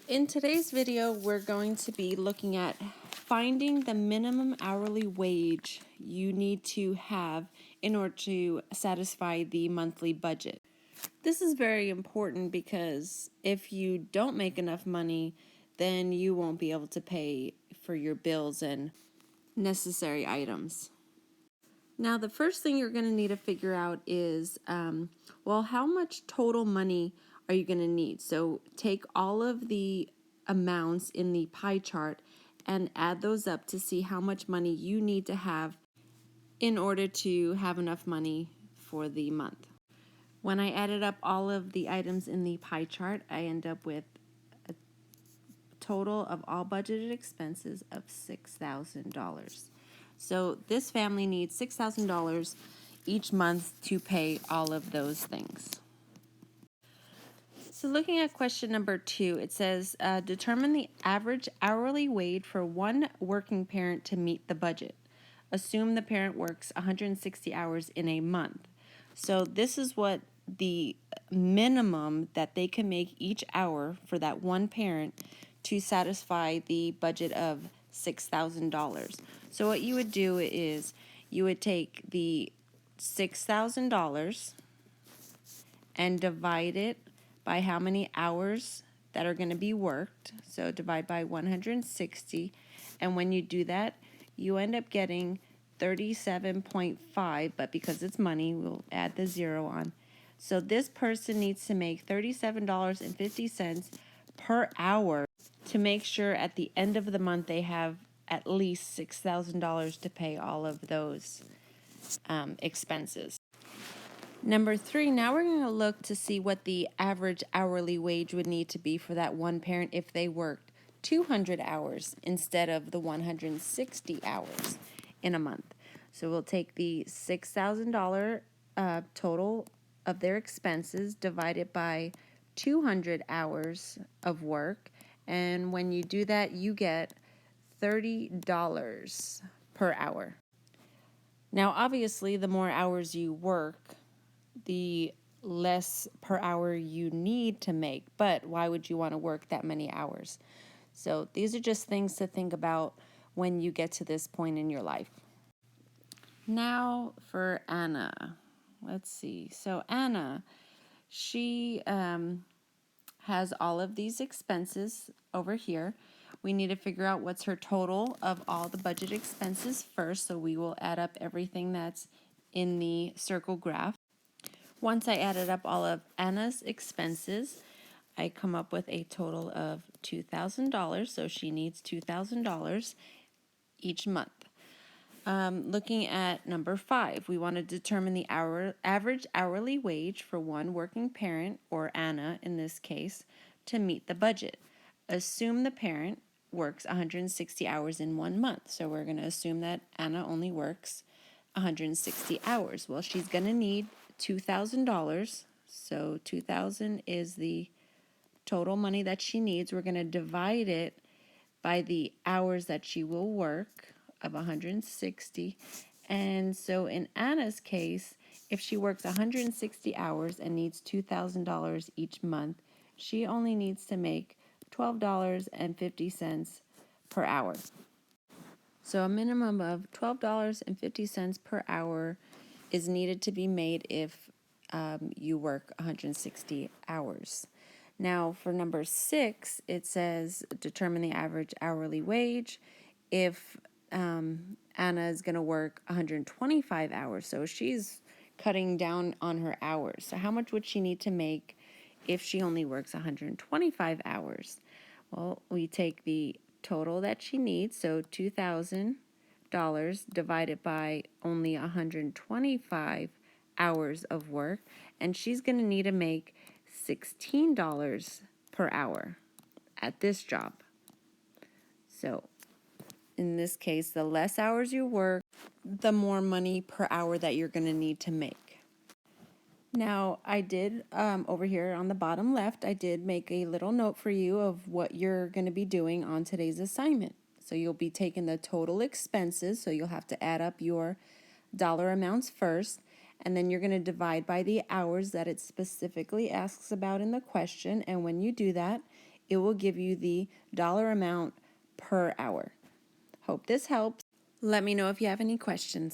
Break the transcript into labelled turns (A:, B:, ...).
A: In today's video, we're going to be looking at finding the minimum hourly wage you need to have in order to satisfy the monthly budget. This is very important because if you don't make enough money, then you won't be able to pay for your bills and necessary items. Now, the first thing you're going to need to figure out is, how much total money are you going to need? So take all of the amounts in the pie chart and add those up to see how much money you need to have in order to have enough money for the month. When I added up all of the items in the pie chart, I end up with a total of all budgeted expenses of $6,000. So this family needs $6,000 each month to pay all of those things. So looking at question number 2, it says, determine the average hourly wage for one working parent to meet the budget. Assume the parent works 160 hours in a month. So this is what the minimum that they can make each hour for that one parent to satisfy the budget of $6,000. So what you would do is you would take the $6,000 and divide it by how many hours that are going to be worked. So divide by 160. And when you do that, you end up getting 37.5, but because it's money, we'll add the 0 on. So this person needs to make $37.50 per hour to make sure at the end of the month they have at least $6,000 to pay all of those expenses. Number 3, now we're going to look to see what the average hourly wage would need to be for that one parent if they worked 200 hours instead of the 160 hours in a month. So we'll take the $6,000 total of their expenses, divide it by 200 hours of work, and when you do that, you get $30 per hour. Now, obviously, the more hours you work, the less per hour you need to make, but why would you want to work that many hours? So these are just things to think about when you get to this point in your life. Now for Anna. Let's see. So Anna, she has all of these expenses over here. We need to figure out what's her total of all the budget expenses first, so we will add up everything that's in the circle graph. Once I added up all of Anna's expenses, I come up with a total of $2,000, so she needs $2,000 each month. Looking at number 5, we want to determine the average hourly wage for one working parent, or Anna in this case, to meet the budget. Assume the parent works 160 hours in 1 month. So we're going to assume that Anna only works 160 hours. Well, she's going to need $2,000. So $2,000 is the total money that she needs. We're going to divide it by the hours that she will work of 160. And so in Anna's case, if she works 160 hours and needs $2,000 each month, she only needs to make $12.50 per hour. So a minimum of $12.50 per hour is needed to be made if you work 160 hours. Now for number 6, it says determine the average hourly wage if Anna is going to work 125 hours. So she's cutting down on her hours. So how much would she need to make if she only works 125 hours? Well, we take the total that she needs, so $2,000 divided by only 125 hours of work, and she's going to need to make $16 per hour at this job. So in this case, the less hours you work, the more money per hour that you're going to need to make. Now, I did, over here on the bottom left, I did make a little note for you of what you're going to be doing on today's assignment. So you'll be taking the total expenses, so you'll have to add up your dollar amounts first, and then you're going to divide by the hours that it specifically asks about in the question, and when you do that, it will give you the dollar amount per hour. Hope this helps. Let me know if you have any questions.